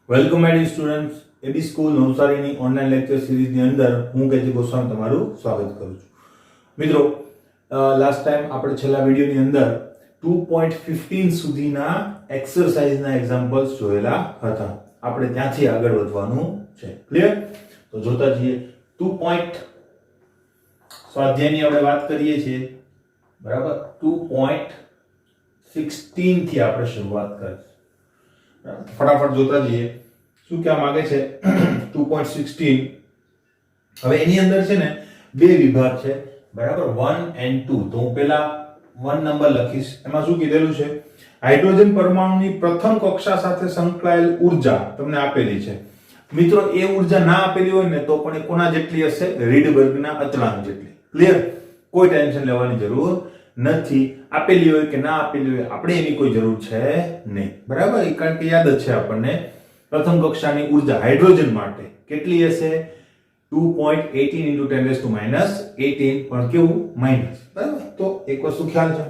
Welcome my dear students AB school નવસારીની online lecture સિરીઝની અંદર હું કેજી ગોસ્વામી તમારું સ્વાગત કરું છું. મિત્રો લાસ્ટ ટાઈમ આપણે છેલ્લા વિડિયોની અંદર 2.15 સુધીના એક્સરસાઇઝના એક્ઝામ્પલ્સ જોયેલા હતા. આપણે ત્યાંથી આગળ વધવાનું છે. ક્લિયર? તો જોતા જઈએ. 2. સ્વાધ્યાયની આપણે વાત કરીએ છીએ. બરાબર? 2.16 થી આપણે શરૂઆત કરીશું. ફટાફટ જોતા જઈએ શું કહેવા માંગે છે. 2.16 હવે એની અંદર છે ને બે વિભાગ છે, બરાબર, 1 and 2. તો હું પહેલા 1 નંબર લખીશ. એમાં શું કીધેલું છે? હાઇડ્રોજન પરમાણુની પ્રથમ કક્ષા સાથે સંકળાયેલ ઊર્જા તમને આપેલી છે. મિત્રો એ ઊર્જા ના આપેલી હોય ને તો પણ એ કોના જેટલી હશે? રીડબર્ગના અચળાંક જેટલી. ક્લિયર? કોઈ ટેન્શન લેવાની જરૂર નથી. આપેલી હોય કે ના આપેલી હોય આપણે એની કોઈ જરૂર છે નહીં. બરાબર? કારણ કે યાદ જ છે આપણને પ્રથમ કક્ષાની ઊર્જા હાઇડ્રોજન માટે કેટલી હશે? 2.18 × 10⁻18 પણ કેવું? માઇનસ. બરાબર? તો એક વસ્તુ ખ્યાલ છે.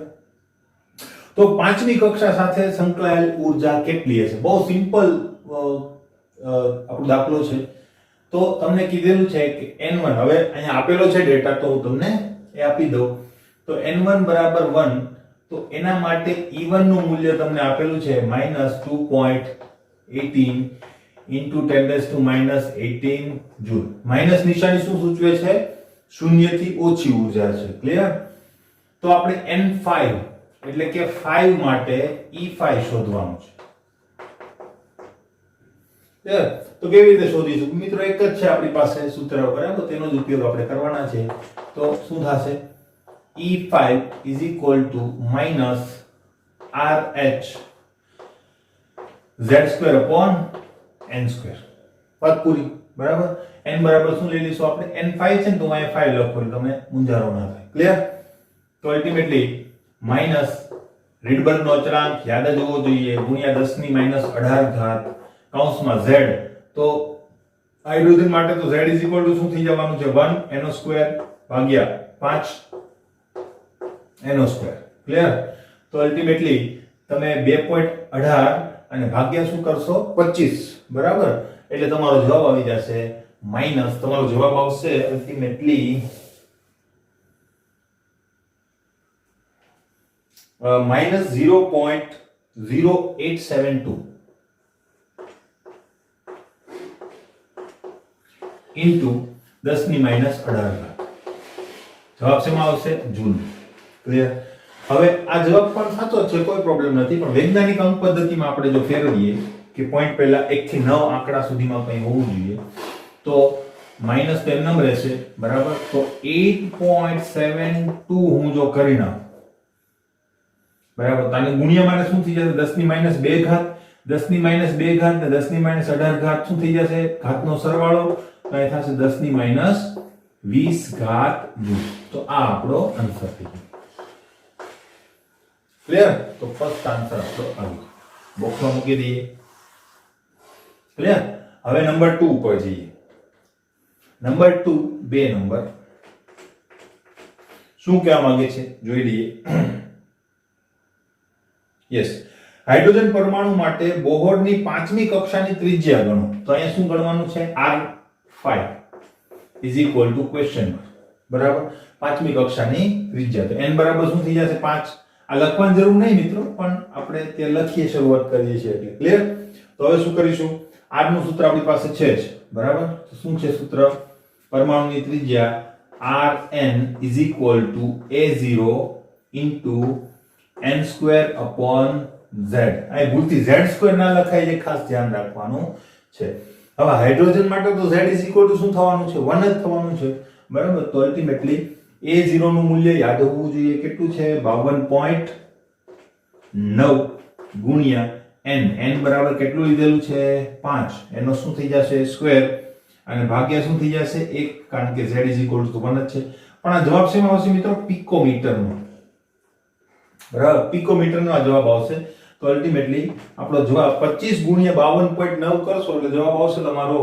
તો પાંચમી કક્ષા સાથે સંકળાયેલ ઊર્જા કેટલી હશે? બહુ સિમ્પલ આપણો દાખલો છે. તો તમને કીધેલું છે કે n1, હવે અહીંયા આપેલો છે ડેટા તો હું તમને એ આપી દઉં. તો n1 બરાબર 1, તો એના માટે E1 નું મૂલ્ય તમને આપેલું છે -2.18 × 10⁻18 જૂલ. માઈનસ નિશાની શું સૂચવે છે? શૂન્ય થી ઓછી ઊર્જા છે. ક્લિયર? તો આપણે n5 એટલે કે 5 માટે E5 શોધવાનું છે. ક્લિયર? તો કેવી રીતે શોધીશું? મિત્રો એક જ છે આપણી પાસે સૂત્ર, બરાબર? તેનો જ ઉપયોગ આપણે કરવાના છે. તો શું થશે? E5 is equal to minus RH Z² upon N². વાત પૂરી. બરાબર? n બરાબર શું લઈ લઈશું આપણે? n5 છે ને તો અહીંયા 5 લખો એટલે તમને મૂંઝારો ના થાય. ક્લિયર? તો અલ્ટિમેટલી માઈનસ રીડબર્ગનો અચળાંક યાદ જ હોવો જોઈએ ગુણ્યા 10⁻18 કૌંસમાં z. તો હાઇડ્રોજન માટે તો z is equal to શું થઈ જવાનું છે? 1 NO² ભાગ્યા 5 NO². ક્લિયર? તો અલ્ટિમેટલી તમે 2.18 અને ભાગ્યા શું કરશો? 25. બરાબર? એટલે તમારો જવાબ આવી જશે માઈનસ, તમારો જવાબ આવશે અલ્ટિમેટલી -0.0872 ઇન્ટુ 10⁻18. જવાબ શેમાં આવશે? જૂલ. ક્લિયર? હવે આ જવાબ પણ સાચો છે, કોઈ પ્રોબ્લેમ નથી, પણ વૈજ્ઞાનિક અંક પદ્ધતિમાં આપણે જો ફેરવીએ કે પોઈન્ટ પહેલા 1 થી 9 આંકડા સુધીમાં કંઈ હોવું જોઈએ તો માઈનસ તો એમ રહેશે. બરાબર? તો 8.72 હું જો કરી નાખું, બરાબર, તો આને ગુણ્યા મારે શું થઈ જશે? 10⁻2 ઘાત, 10⁻2 ઘાત ને 10⁻18 ઘાત શું થઈ જશે? ઘાતનો સરવાળો તો એ થશે 10⁻20 ઘાત જૂલ. તો આ આપણો આન્સર થઈ ગયો. ક્લિયર? તો ફર્સ્ટ આન્સર આપણો આવી ગયો. બોક્સમાં મૂકી દઈએ. ક્લિયર? હવે નંબર 2 ઉપર જઈએ. નંબર 2, 2 નંબર શું કહેવા માંગે છે જોઈ લઈએ. યસ, હાઇડ્રોજન પરમાણુ માટે બોહરની પાંચમી કક્ષાની ત્રિજ્યા ગણો. તો અહીંયા શું ગણવાનું છે? R5 is equal to question mark. બરાબર? પાંચમી કક્ષાની ત્રિજ્યા. તો n બરાબર શું થઈ જશે? 5. આ લખવાની જરૂર નહીં મિત્રો, પણ આપણે તે લખીએ, શરૂઆત કરીએ છીએ એટલે. ક્લિયર? તો હવે શું કરીશું? r નું સૂત્ર આપણી પાસે છે જ. બરાબર? તો શું છે સૂત્ર? પરમાણુની ત્રિજ્યા Rn is equal to A0 into n² upon z. આ ભૂલથી z² ના લખાય છે, ખાસ ધ્યાન રાખવાનું છે. હવે હાઇડ્રોજન માટે તો z is equal to શું થવાનું છે? 1 જ થવાનું છે. બરાબર? તો અલ્ટિમેટલી A0 નું મૂલ્ય યાદ હોવું જોઈએ. કેટલું છે? 52.9 ગુણ્યા n. n બરાબર કેટલું લીધેલું છે? 5. એનો શું થઈ જશે? સ્ક્વેર, અને ભાગ્યા શું થઈ જશે? 1, કારણ કે z is equal to 1 જ છે. પણ આ જવાબ શેમાં આવશે મિત્રો? પિકોમીટરનો. બરાબર? પિકોમીટરનો આ જવાબ આવશે. તો અલ્ટિમેટલી આપણો જવાબ 25 ગુણ્યા 52.9 કરશો એટલે જવાબ આવશે તમારો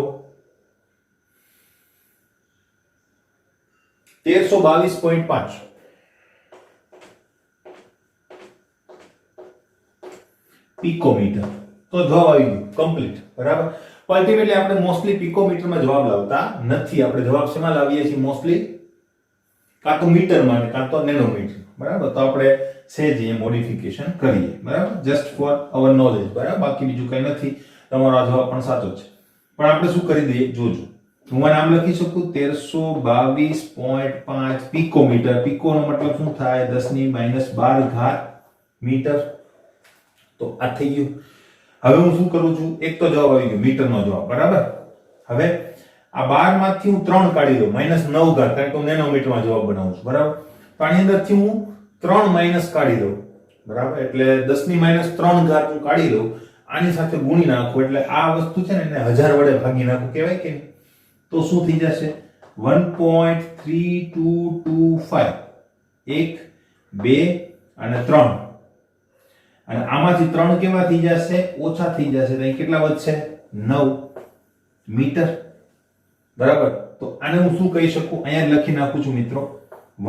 1322.5 પિકોમીટર. તો જવાબ આવી ગયો કમ્પ્લીટ, બરાબર. અલ્ટિમેટલી આપણે મોસ્ટલી પિકોમીટરમાં જવાબ લાવતા નથી. આપણે જવાબ શેમાં લાવીએ છીએ મોસ્ટલી? કાં તો મીટરમાં કાં તો નેનોમીટર, બરાબર. તો આપણે સેજ એ મોડિફિકેશન કરીએ, બરાબર, જસ્ટ ફોર અવર નોલેજ, બરાબર. બાકી બીજું કંઈ નથી. તમારો આ જવાબ પણ સાચો છે. પણ આપણે શું કરી દઈએ જોજો. હું નામ લખી શકું 1322.5 પિકોમીટર. પિકોનો મતલબ શું થાય? 10⁻12 ઘાત મીટર. તો આ થઈ ગયું. હવે હું શું કરું છું? એક તો જવાબ આવી ગયો મીટરનો જવાબ, બરાબર. હવે આ 12 માંથી હું 3 કાઢી દઉં, -9 ઘાત, કારણ કે હું નેનોમીટરમાં જવાબ બનાવું છું, બરાબર. તો આની અંદરથી હું 3 માઈનસ કાઢી દઉં, બરાબર. એટલે 10⁻3 ઘાત હું કાઢી દઉં, આની સાથે ગુણી નાખું, એટલે આ વસ્તુ છે ને એને 1000 વડે ભાગી નાખું, કહેવાય કે નહીં? તો શું થઈ જશે? 1.3225. 1 2 અને 3. અને આમાંથી 3 કેવા થઈ જશે? ઓછા થઈ જશે. તો અહીં કેટલા વધશે? 9 મીટર, બરાબર. તો આને હું શું કહી શકું? અહીંયા લખી નાખું છું મિત્રો,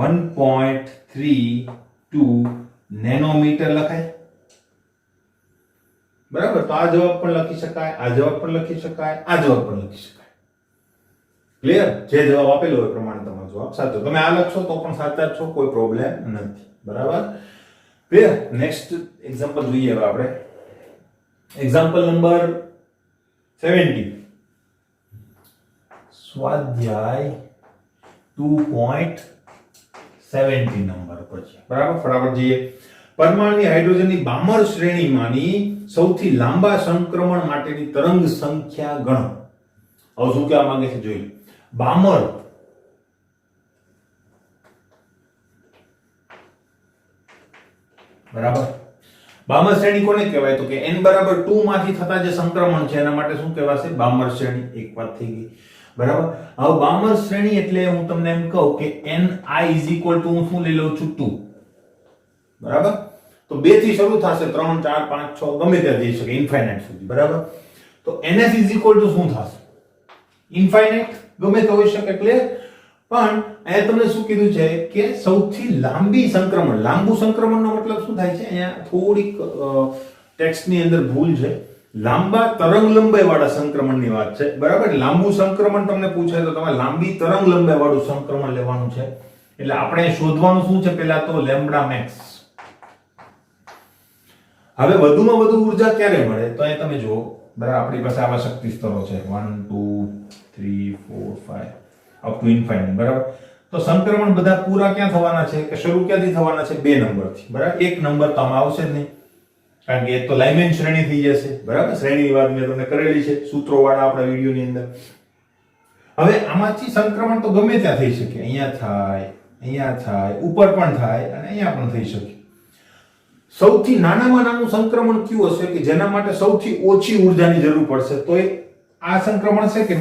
1.32 નેનોમીટર લખાય, બરાબર. તો આ જવાબ પણ લખી શકાય, આ જવાબ પણ લખી શકાય, આ જવાબ પણ લખી શકાય. ક્લિયર? જે જવાબ આપેલો હોય પ્રમાણે તમારો જવાબ સાચો. તમે આ લખશો તો પણ સાચા છો, કોઈ પ્રોબ્લેમ નથી, બરાબર. ક્લિયર? નેક્સ્ટ એક્ઝામ્પલ જોઈએ હવે આપણે. Example number 70. સ્વાધ્યાય 2.70 નંબર પર છે, બરાબર. ફટાફટ જઈએ. પરમાણુની હાઇડ્રોજનની બામર શ્રેણીમાંની સૌથી લાંબા સંક્રમણ માટેની તરંગ સંખ્યા ગણો. હવે શું કહેવા માંગે છે જોઈ. બામર, બરાબર. બામર શ્રેણી કોને કહેવાય? તો કે n બરાબર 2 માંથી થતા જે સંક્રમણ છે એના માટે શું કહેવાશે? બામર શ્રેણી. એક વાત થઈ ગઈ, બરાબર. હવે બામર શ્રેણી એટલે હું તમને એમ કહું કે ni હું શું લઈ લઉં છું? 2, બરાબર. તો 2 થી શરૂ થશે, 3 4 5 6 ગમે ત્યાં જઈ શકે ઇન્ફાઇનાઇટ સુધી, બરાબર. તો ns શું થશે? ઇન્ફાઇનાઇટ ગમે તે હોઈ શકે. ક્લિયર? પણ અહીંયા તમને શું કીધું છે કે સૌથી લાંબી સંક્રમણ. લાંબુ સંક્રમણનો મતલબ શું થાય છે? અહીંયા થોડીક ટેક્સ્ટની અંદર ભૂલ છે. લાંબા તરંગ લંબાઈ વાળા સંક્રમણની વાત છે, બરાબર. લાંબુ સંક્રમણ તમને પૂછે તો તમારે લાંબી તરંગ લંબાઈ વાળું સંક્રમણ લેવાનું છે. એટલે આપણે શોધવાનું શું છે? પહેલા તો લેમ્બડા મેક્સ. હવે વધુમાં વધુ ઊર્જા ક્યારે મળે? તો અહીં તમે જુઓ, બરાબર. આપણી પાસે આવા શક્તિ સ્તરો છે 1 2 3 4 5 અપ ટુ ઇન્ફાઇનાઇટ, બરાબર. તો સંક્રમણ બધા પૂરા ક્યાં થવાના છે? કે શરૂ ક્યાંથી થવાના છે? 2 નંબરથી, બરાબર. 1 નંબર તો આમાં આવશે જ નહીં, કારણ કે એ તો લાઇમેન શ્રેણી થઈ જશે, બરાબર. શ્રેણીની વાત મેં તમને કરેલી છે સૂત્રો વાળા આપણા વિડિયોની અંદર. હવે આમાંથી સંક્રમણ તો ગમે ત્યાં થઈ શકે. અહીંયા થાય, ઉપર પણ થાય અને અહીંયા પણ થઈ શકે. સૌથી નાનામાં નાનું સંક્રમણ કયું હશે કે જેના માટે સૌથી ઓછી ઊર્જાની જરૂર પડશે? તો એ આ સંક્રમણ છે કે?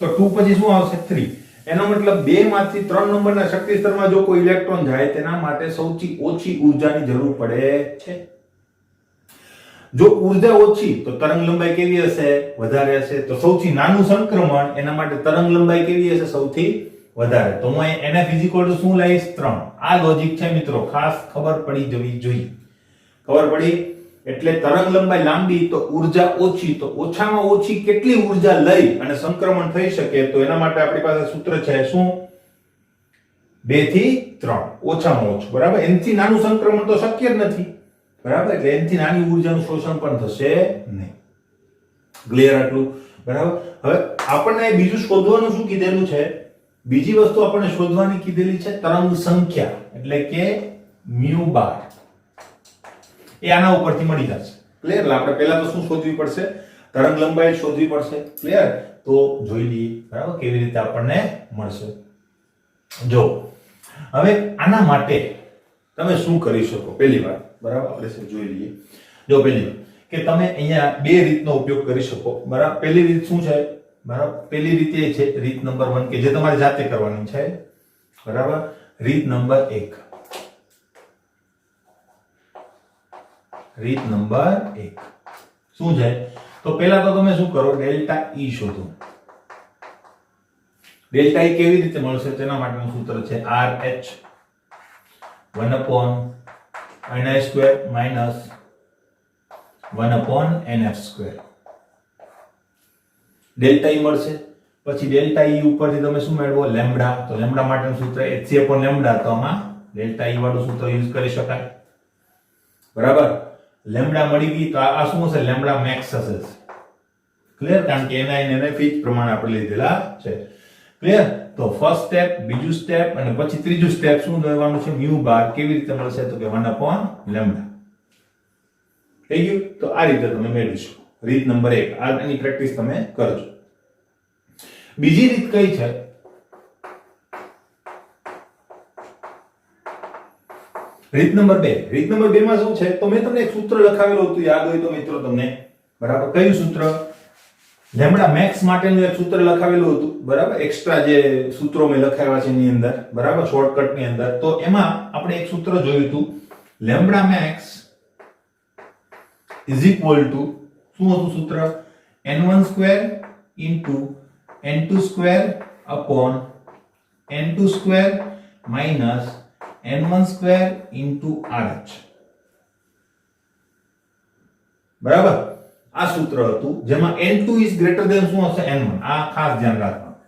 તો 2 પછી શું આવશે? 3. એનો મતલબ 2 માંથી 3 નંબરના શક્તિ સ્તરમાં જો કોઈ ઇલેક્ટ્રોન જાય તેના માટે સૌથી ઓછી ઊર્જાની જરૂર પડે છે. જો ઊર્જા ઓછી તો તરંગ લંબાઈ કેવી હશે? વધારે હશે. તો સૌથી નાનું સંક્રમણ એના માટે તરંગ લંબાઈ કેવી હશે? સૌથી વધારે. તો હું અહીં nf શું લઈશ? 3. આ લોજિક છે મિત્રો, ખાસ ખબર પડી જવી જોઈએ. ખબર પડી? એટલે તરંગ લંબાઈ લાંબી તો ઊર્જા ઓછી. તો ઓછામાં ઓછી કેટલી ઊર્જા લઈ અને સંક્રમણ થઈ શકે? તો એના માટે આપણી પાસે સૂત્ર છે શું? 2 થી 3 ઓછામાં ઓછું, બરાબર. એનથી નાનું સંક્રમણ તો શક્ય જ નથી, બરાબર. એટલે એનથી નાની ઊર્જાનું શોષણ પણ થશે નહીં. ક્લિયર આટલું? બરાબર. હવે આપણને બીજું શોધવાનું શું કીધેલું છે? બીજી વસ્તુ આપણને શોધવાની કીધેલી છે તરંગ સંખ્યા, એટલે કે μ બાર. એ આના ઉપરથી મળી જશે. ક્લિયર? આપણે પહેલા તો શું શોધવી પડશે? તરંગ લંબાઈ શોધવી પડશે. ક્લિયર? તો જોઈ લઈએ, બરાબર, કેવી રીતે આપણને મળશે. જો હવે આના માટે તમે શું કરી શકો? પહેલી વાત, બરાબર, આપણે જોઈ લઈએ. જો પહેલી વાત કે તમે અહીંયા 2 રીતનો ઉપયોગ કરી શકો, બરાબર. પહેલી રીત શું છે? બરાબર, પહેલી રીત એ છે રીત નંબર 1 કે જે તમારે જાતે કરવાની છે, બરાબર. રીત નંબર 1. રીત નંબર 1 શું છે? તો પહેલા તો તમે શું કરો? ડેલ્ટા E શોધો. ડેલ્ટા E કેવી રીતે મળશે? તેના માટેનું સૂત્ર છે RH 1/ni² 1/nf². Delta E મળશે. પછી ડેલ્ટા ઈ ઉપરથી તમે શું મેળવો? લેમ્બડા. તો લેમ્બડા માટેનું સૂત્ર hc/લેમ્બડા. તો આમાં ડેલ્ટા ઈ વાળું સૂત્ર યુઝ કરી શકાય. બરાબર. લેમ્બડા મળી ગઈ તો આ શું હશે? લેમ્બડા મેક્સ હશે. ક્લિયર? કારણ કે એના એને ફીટ પ્રમાણે આપણે લીધેલા છે. ક્લિયર? તો ફર્સ્ટ સ્ટેપ, બીજું સ્ટેપ અને પછી ત્રીજું સ્ટેપ શું લેવાનું છે? મ્યુ બાર કેવી રીતે મળશે? તો કે 1/લેમ્બડા. થઈ ગયું? તો આ રીતે તમે મેળવી શકો. રીત નંબર 1. આની પ્રેક્ટિસ તમે કરજો. બીજી રીત કઈ છે? રીત નંબર 2. રીત નંબર 2 માં શું છે? તો મેં તમને એક સૂત્ર લખાવેલું હતું, યાદ હોય તો મિત્રો તમને. બરાબર. કયું સૂત્ર? લેમ્બડા મેક્સ માટેનું એક સૂત્ર લખાવેલું હતું. બરાબર. એક્સ્ટ્રા જે સૂત્રો મેં લખાવ્યા છે એની અંદર, બરાબર, શોર્ટકટ ની અંદર. તો એમાં આપણે એક સૂત્ર જોયું હતું. Lambda max is equal to શું હતું સૂત્ર? n1² into n2² upon n2² minus n1² into RH. બરાબર. આ સૂત્ર હતું જેમાં n2 ઇઝ ગ્રેટર ધેન શું હશે? n1. આ ખાસ ધ્યાન રાખવાનું.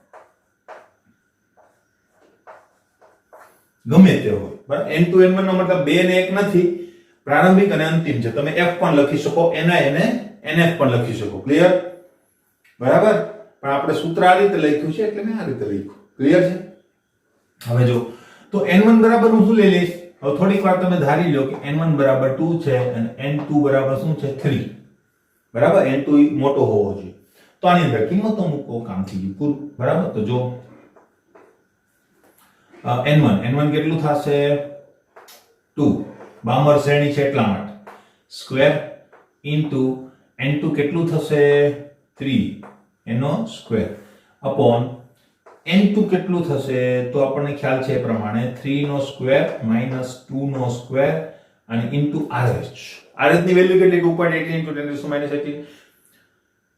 ગમે તે હોય. બરાબર. n2 n1 નો મતલબ 2 ને 1 નથી. પ્રારંભિક અને અંતિમ છે. તમે f પણ લખી શકો, ni અને nf પણ લખી શકો. ક્લિયર? બરાબર. પણ આપણે સૂત્ર આ રીતે લખ્યું છે એટલે મેં આ રીતે લખ્યું. ક્લિયર છે? હવે જો તો n1 બરાબર હું શું લઈ લઈશ? હવે થોડીક વાર તમે ધારી લો કે n1 બરાબર 2 છે અને n2 બરાબર શું છે? 3. બરાબર. n2 મોટો હોવો જોઈએ. તો આની અંદર કિંમતો મૂકો, કામ થઈ ગયું પૂરું. બરાબર. તો જો n1 કેટલું થશે? 2. બામર શ્રેણી છે એટલા માટે સ્ક્વેર ઇન્ટુ n2 કેટલું થશે? 3 એનો સ્ક્વેર અપોન n2 કેટલું થશે? તો આપણને ખ્યાલ છે એ પ્રમાણે 3 નો સ્ક્વેર માઈનસ 2 નો સ્ક્વેર અને ઇન્ટુ RH. RH ની વેલ્યુ કેટલી? 2.18 × 10⁻18.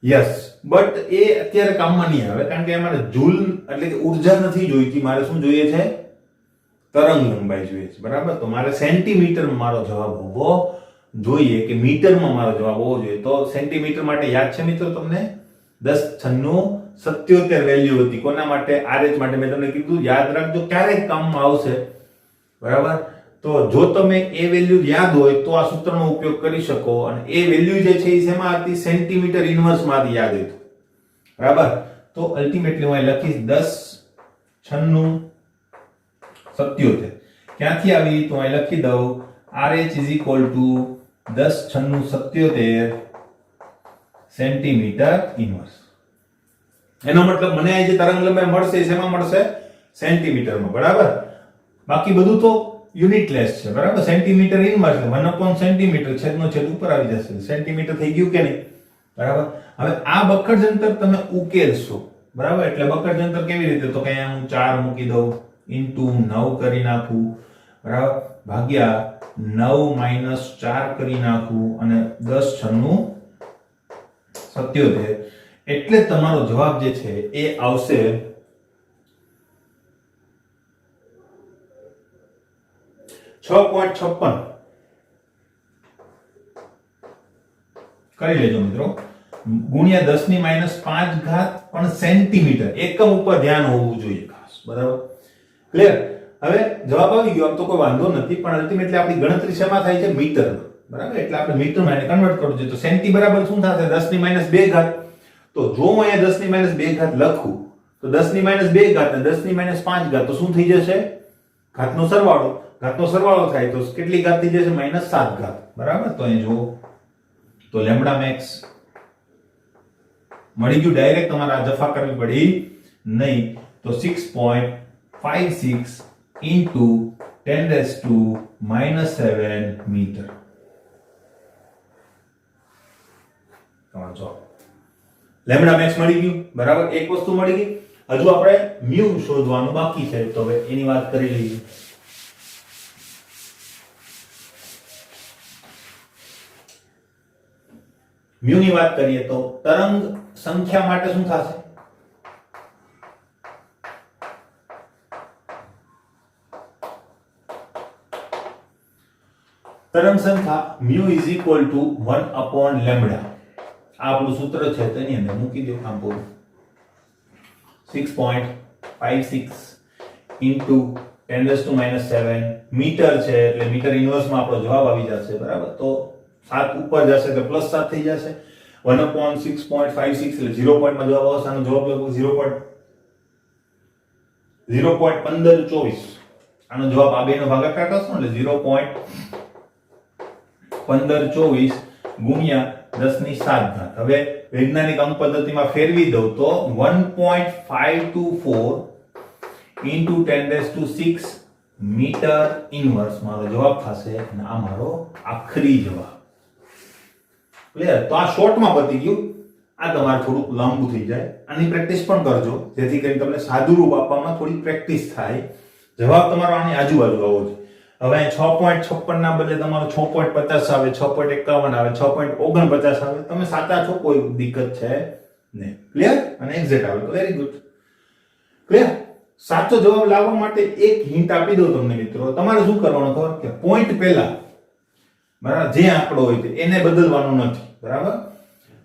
યસ, બટ એ અત્યારે કામમાં નહીં આવે કારણ કે અમારે જૂલ એટલે કે ઊર્જા નથી જોઈતી. મારે શું જોઈએ છે? તરંગ લંબાઈ જોઈએ છે. બરાબર. તો મારે સેન્ટીમીટરમાં મારો જવાબ હોવો જોઈએ કે મીટરમાં મારો જવાબ હોવો જોઈએ. તો સેન્ટીમીટર માટે યાદ છે મિત્રો તમને? 10×97 વેલ્યુ હતી. કોના માટે? RH માટે. મેં તમને કીધું યાદ રાખજો, ક્યારેક કામમાં આવશે. બરાબર. તો જો તમે એ વેલ્યુ યાદ હોય તો આ સૂત્રનો ઉપયોગ કરી શકો. અને એ વેલ્યુ જે છે એ શેમાં હતી? સેન્ટીમીટર ઇન્વર્સ માંથી યાદ હતું. બરાબર. તો અલ્ટિમેટલી હું અહીં લખીશ 10×97. ક્યાંથી આવી? તો અહીં લખી દઉં RH = 10×97 સેન્ટીમીટર ઇન્વર્સ. એનો મતલબ મને આ જે તરંગ લંબાઈ મળશે શેમાં મળશે? સેન્ટીમીટરમાં. બરાબર. બાકી બધું તો યુનિટલેસ છે. બરાબર. સેન્ટીમીટર ઇન્વર્સ 1/સેન્ટીમીટર છેદનો છેદ ઉપર આવી જશે. સેન્ટીમીટર થઈ ગયું કે નહીં? બરાબર. હવે આ બક્કર જંતર તમે ઉકેલશો. બરાબર. એટલે બક્કર જંતર કેવી રીતે? તો કે અહીંયા હું 4 મૂકી દઉં ઇન્ટુ 9 કરી નાખું. બરાબર. ભાગ્યા 9 - 4 કરી નાખું અને 10×97. એટલે તમારો જવાબ જે છે એ આવશે 6.56. કરી લેજો મિત્રો. ગુણ્યા 10⁻5 પણ સેન્ટીમીટર. એકમ ઉપર ધ્યાન હોવું જોઈએ ખાસ. બરાબર. ક્લિયર? હવે જવાબ આવી ગયો. આમ તો કોઈ વાંધો નથી, પણ અલ્ટિમેટલી આપણી ગણતરી શેમાં થાય છે? મીટરમાં. બરાબર. એટલે આપણે મીટરમાં એને કન્વર્ટ કરવું જોઈએ. તો સેન્ટી બરાબર શું થશે? 10⁻2. તો જો હું અહીંયા 10⁻2 લખું તો 10⁻2 અને 10⁻5 તો શું થઈ જશે? ઘાતનો સરવાળો. ઘાતનો સરવાળો થાય તો કેટલી ઘાત થઈ જશે? -7. બરાબર. તો અહીં જો તો લેમ્બડા મેક્સ મળી ગયું. ડાયરેક્ટ તમારે આ જફા કરવી પડી નહીં. તો 6.56 into 10⁻7 મીટર. તમારો જવાબ લેમ્બડા મેક્સ મળી ગયું. બરાબર. એક વસ્તુ મળી ગઈ. હજુ આપણે મ્યુ શોધવાનું બાકી છે. તો હવે એની વાત કરી લઈએ. મ્યુ ની વાત કરીએ તો તરંગ સંખ્યા માટે શું થશે? તરંગ સંખ્યા mu is equal to 1 upon lambda. આ આપણું સૂત્ર છે તેની અંદર મૂકી દો આમ પૂરું 6.56 into 10 raised to minus 7 metre છે એટલે મીટર ઇન્વર્સ માં આપણો જવાબ આવી જશે બરાબર. તો 7 ઉપર જશે તો પ્લસ 7 થઈ જશે 1 upon 6.56 એટલે 0 પોઈન્ટ માં જવાબ આવશે. આનો જવાબ લગભગ 0.1524. આનો જવાબ આ બેનો ભાગાકાર કરશો એટલે 0.1524 ગુણ્યા 10 ની 7 ઘાત. હવે વૈજ્ઞાનિક અંક પદ્ધતિમાં ફેરવી દઉં તો 1.524 into 10 raised to 6 metre inverse મારો જવાબ થશે અને આ મારો આખરી જવાબ. ક્લિયર? તો આ શોર્ટમાં પતી ગયું. આ તમારે થોડુંક લાંબુ થઈ જાય. આની પ્રેક્ટિસ પણ કરજો જેથી કરીને તમને સાદું રૂપ આપવામાં થોડી પ્રેક્ટિસ થાય. જવાબ તમારો આની આજુબાજુ આવવો જોઈએ. હવે 6.56 ના બદલે તમારો 6.50 આવે, 6.51 આવે, 6.49 આવે. તમે સાચા છો, કોઈ દિક્કત છે નહીં. ક્લિયર? અને એક્ઝેક્ટ આવે તો વેરી ગુડ. ક્લિયર? સાચો જવાબ લાવવા માટે એક હિન્ટ આપી દઉં તમને મિત્રો. તમારે શું કરવાનું ખબર કે પોઈન્ટ પહેલા બરાબર જે આંકડો હોય તે એને બદલવાનું નથી. બરાબર?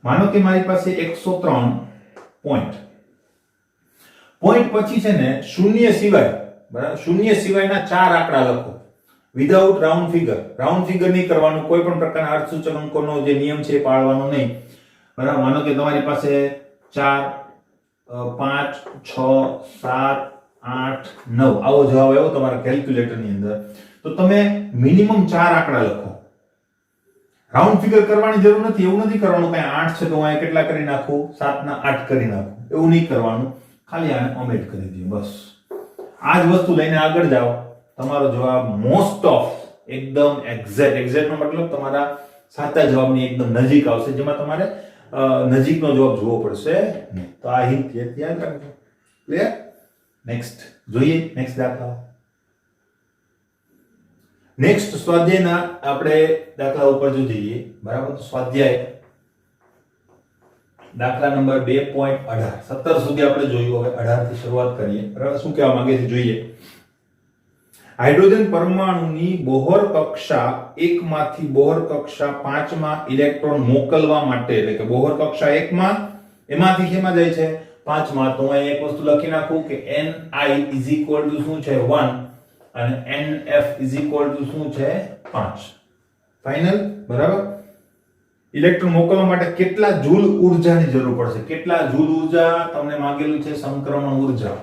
માનો કે મારી પાસે 103 પોઈન્ટ પછી છે ને શૂન્ય સિવાય બરાબર શૂન્ય સિવાયના 4 આંકડા લખો without round figure. Round figure નહીં કરવાનું, કોઈ પણ પ્રકારના અર્થસૂચક અંકોનો જે નિયમ છે એ પાળવાનો નહીં. બરાબર? માનો કે તમારી પાસે 4 5 6 7 8 9 આવો જવાબ આવ્યો તમારા કેલ્ક્યુલેટરની અંદર, તો તમે મિનિમમ 4 આંકડા લખો. રાઉન્ડ ફિગર કરવાની જરૂર નથી. એવું નથી કરવાનું કે 8 છે તો હું કેટલા કરી નાખું, 7 ના 8 કરી નાખું. એવું નહીં કરવાનું. ખાલી આને ઓમેટ કરી દો બસ. આ જ વસ્તુ લઈને આગળ જાઓ. તમારો જવાબ મોસ્ટ ઓફ એકદમ એક્ઝેક્ટ નો મતલબ તમારા સાચા જવાબની એકદમ નજીક આવશે, જેમાં તમારે નજીકનો જવાબ જોવો પડશે. તો આ હિન્ટ યાદ રાખજો. ક્લિયર? નેક્સ્ટ જોઈએ નેક્સ્ટ દાખલા. નેક્સ્ટ સ્વાધ્યાયના આપણે દાખલા ઉપર જો જઈએ બરાબર. તો સ્વાધ્યાય દાખલા નંબર 2.18 17 સુધી આપણે જોયું. હવે 18 થી શરૂઆત કરીએ. બરાબર? શું કહેવા માંગે છે જોઈએ. હાઇડ્રોજન પરમાણુની બોહર કક્ષા 1 માંથી બોહર કક્ષા 5 માં ઇલેક્ટ્રોન મોકલવા માટે, એટલે કે બોહર કક્ષા 1 માં એમાંથી શેમાં જાય છે 5 માં. તો હું એક વસ્તુ લખી નાખું કે ni શું છે 1 અને nf શું છે 5. ફાઇનલ? બરાબર? ઇલેક્ટ્રોન મોકલવા માટે કેટલા જૂલ ઊર્જાની જરૂર પડશે? કેટલા જૂલ ઊર્જા તમને માંગેલું છે? સંક્રમણ ઊર્જા.